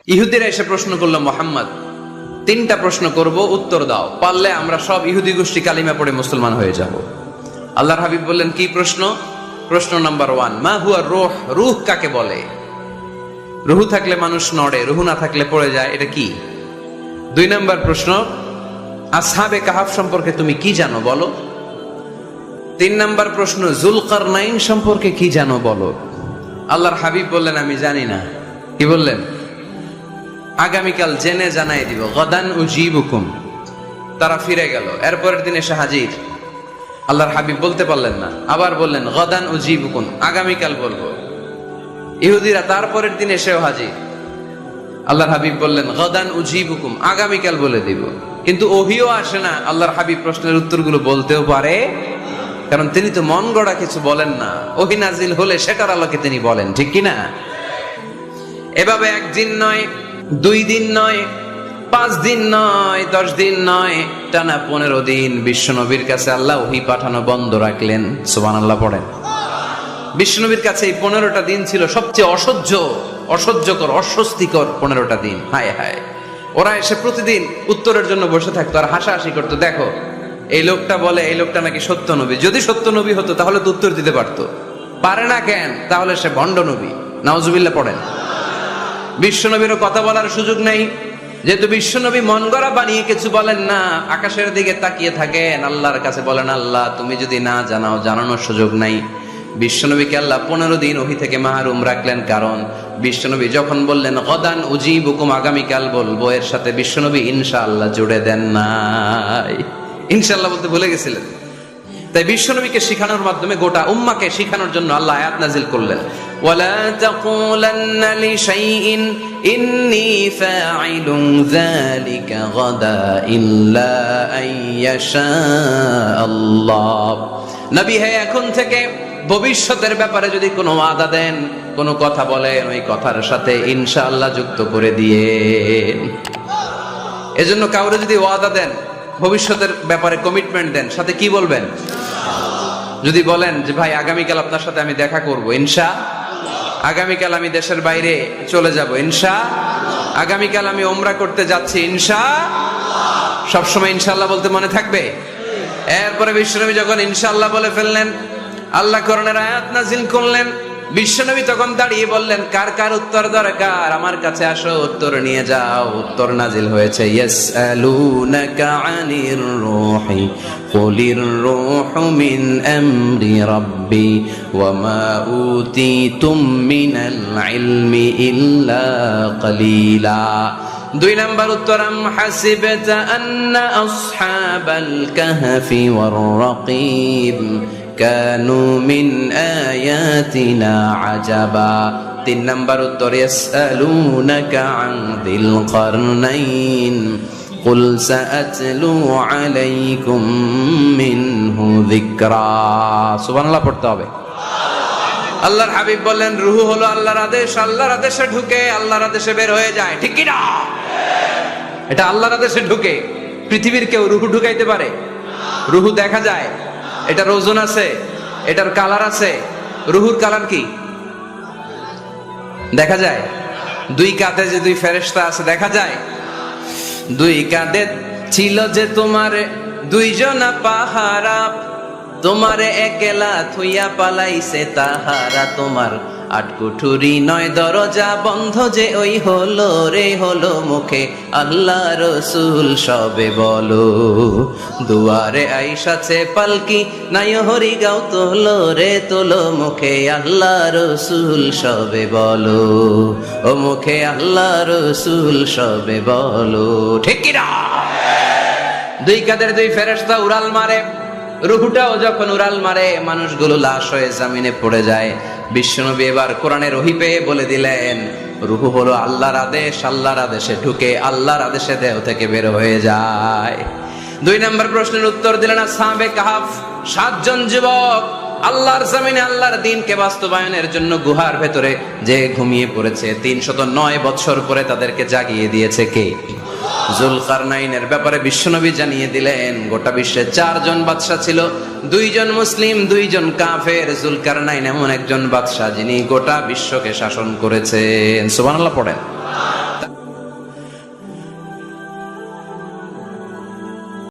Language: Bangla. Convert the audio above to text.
ইহুদিরা এসে প্রশ্ন করলো, মুহাম্মদ 3টা প্রশ্ন করব, উত্তর দাও, পারলে আমরা সব ইহুদি গোষ্ঠী কালিমা পড়ে মুসলমান হয়ে যাব। আল্লাহর হাবিব বললেন, কি প্রশ্ন? প্রশ্ন নাম্বার 1, মা হুয়া রূহ, রূহ কাকে বলে? রূহ থাকলে মানুষ নড়ে, রূহ না থাকলে পড়ে যায়, এটা কি? 2 নাম্বার প্রশ্ন, আসহাবে কাহাফ সম্পর্কে তুমি কি জানো বলো। 3 নাম্বার প্রশ্ন, যুলকারনাইন সম্পর্কে কি জানো বলো। আল্লাহর হাবিব বললেন, আমি জানি না। কি বললেন? আগামীকাল জেনে জানাই দিব, গদান উজিবুকুম। তারা ফিরে গেল, এরপরের দিন এসে হাজির। আল্লাহর হাবিব বলতে পারলেন না, আবার বললেন গদান উজিবুকুম, আগামীকাল বলবো। ইহুদিরা তারপরের দিন এসেও হাজির। আল্লাহর হাবিব বললেন গদান উজিবুকুম, আগামীকাল বলে দিব। কিন্তু ওহিও আসে না, আল্লাহর হাবিব প্রশ্নের উত্তরগুলো বলতেও পারে, কারণ তিনি তো মন গড়া কিছু বলেন না। ওহি নাজিল হলে সেটার আলোকে তিনি বলেন, ঠিক কিনা? এভাবে 1 দিন নয়, 2 দিন নয়, 5 দিন নয়, 10 দিন নয়, টানা 15 দিন বিশ্বনবীর কাছে আল্লাহ ওহী পাঠানো বন্ধ রাখলেন। সুবহানাল্লাহ পড়েন। বিশ্বনবীর কাছে এই 15টা দিন ছিল সবচেয়ে অসহ্যকর, অস্বস্তিকর 15টা দিন। হায় হায়, ওরা এসে প্রতিদিন উত্তরের জন্য বসে থাকতো আর হাসাহাসি করতো, দেখো এই লোকটা বলে এই লোকটা নাকি সত্য নবী। যদি সত্য নবী হতো তাহলে তো উত্তর দিতে পারতো, পারে না কেন? তাহলে সে ভণ্ড নবী। নাউজুবিল্লাহ পড়েন। বিশ্বনবীরও কথা বলার সুযোগ নেই, যেহেতু বিশ্বনবী মন গড়া বানিয়ে কিছু বলেন না, আকাশের দিকে তাকিয়ে থাকেন, আল্লাহর কাছে বলেন, আল্লাহ তুমি যদি না জানাও, জানানোর সুযোগ নাই। বিশ্বনবীকে আল্লাহ 15 দিন ওহী থেকে মাহরুম রাখলেন, কারণ বিশ্বনবী যখন বললেন গদান উজিবুকুম, আগামীকাল বলবো, এর সাথে বিশ্বনবী ইনশাআল্লাহ জুড়ে দেন নাই। ইনশাআল্লাহ বলতে ভুলে গেছিলেন। তাই বিশ্বনবীকে শিখানোর মাধ্যমে গোটা উম্মাকে শিখানোর জন্য আল্লাহ আয়াত নাজিল করলেন, ওয়ালা তাকুলান্না লিশাইইন ইন্নী ফাঈলুন যালিকা গাদা ইল্লা আইয়াশা আল্লাহ। নবী হে, এখন থেকে ভবিষ্যতের ব্যাপারে যদি কোনো ওয়াদা দেন, কোনো কথা বলেন, ওই কথার সাথে ইনশাআল্লাহ যুক্ত করে দিয়ে। এজন্য কাউরে যদি ওয়াদা দেন, ভবিষ্যতের ব্যাপারে কমিটমেন্ট দেন, সাথে কি বলবেন? যদি বলেন যে ভাই আগামীকাল আপনার সাথে আমি দেখা করব, আগামীকাল আমি দেশের বাইরে চলে যাব, আগামীকাল আমি ওমরা করতে যাচ্ছি, সবসময় ইনশাআল্লাহ বলতে মনে থাকবে। এরপরে বিশ্বনবী যখন ইনশাআল্লাহ বলে ফেললেন, আল্লাহ কোরআনের আয়াত নাজিল করলেন। বিশ্বনবী তখন দাঁড়িয়ে বললেন, কার কার উত্তর দরকার আমার কাছে আসো, উত্তর নিয়ে যাও। উত্তর নাজিল হয়েছে, ইয়াসআলুনাকা আনির রূহি কুলির রূহু মিন আমরি রাব্বি ওয়া মা উতিতুম মিনাল ইলমি ইল্লা কালিলা। 2 নাম্বার উত্তর, আম হাসিবতা আন্না আসহাবাল কাহফি ওয়ার রাকিব কানু মিন আয়াতিনা আজাবা। 3 নাম্বার উত্তর, ইয়াসআলুনাকা আন যিল কারনাইন কুল সাআতলু আলাইকুম মিনহু যিকরা। সুবহানাল্লাহ পড়তে হবে। আল্লাহর হাবিব বললেন, রূহ হলো আল্লাহর আদেশ, আল্লাহর আদেশে ঢুকে আল্লাহর আদেশে বের হয়ে যায়, ঠিক কি না? এটা আল্লাহর আদেশে ঢুকে। পৃথিবীর কেউ রূহ ঢুকাইতে পারে? রূহ দেখা যায়, এটার ওজন আছে, এটার কালার আছে। রূহুর কালার কি দেখা যায়? 2 কাঁধে যে 2 ফেরেশতা আছে দেখা যায়? 2 কাঁধে ছিল যে তোমার 2 জনা পাহারা, তোমারে একলা থুইয়া পালাইছে তাহারা। তোমার 8 কুঠুরি 9 দরজা বন্ধ যে ওই হলো রে হলো মুখে আল্লাহ রসুল সবে বলো। দুয়ারে আইসাছে পালকি নাই হরি গাও তোলো রে তোলো মুখে আল্লাহ রসুল সবে বলো। ও মুখে আল্লাহ রসুল সবে বলো, ঠিক কি না? 2 কাঁধের 2 ফেরেশতা উড়াল মারে। রূহটাও যখন উড়াল মারে, মানুষগুলো লাশ হয়ে জামিনে পড়ে যায়। বিশ্বনবী এবার কোরআনের ওহী পেয়ে বলে দিলেন, রূহ হলো আল্লাহর আদেশ, আল্লাহর আদেশে ঢুকে আল্লাহর আদেশে দেহ থেকে বের হয়ে যায়। 2 নম্বর প্রশ্নের উত্তর দিলেন আসহাবে কাহাফ। 7 জন যুবক আল্লাহর জমিনে আল্লাহর দ্বীনকে বাস্তবায়নের জন্য গুহার ভেতরে যে ঘুমিয়ে পড়েছে। 309 বছর পরে তাদেরকে জাগিয়ে দিয়েছে কে? যুলকারনাইনের ব্যাপারে বিশ্বনবী জানিয়ে দিলেন, গোটা বিশ্বে 4 জন বাদশা ছিল, 2 জন মুসলিম 2 জন কাফের। যুলকারনাইন এমন একজন বাদশা যিনি গোটা বিশ্বকে শাসন করেছেন। সুবহানাল্লাহ পড়েন।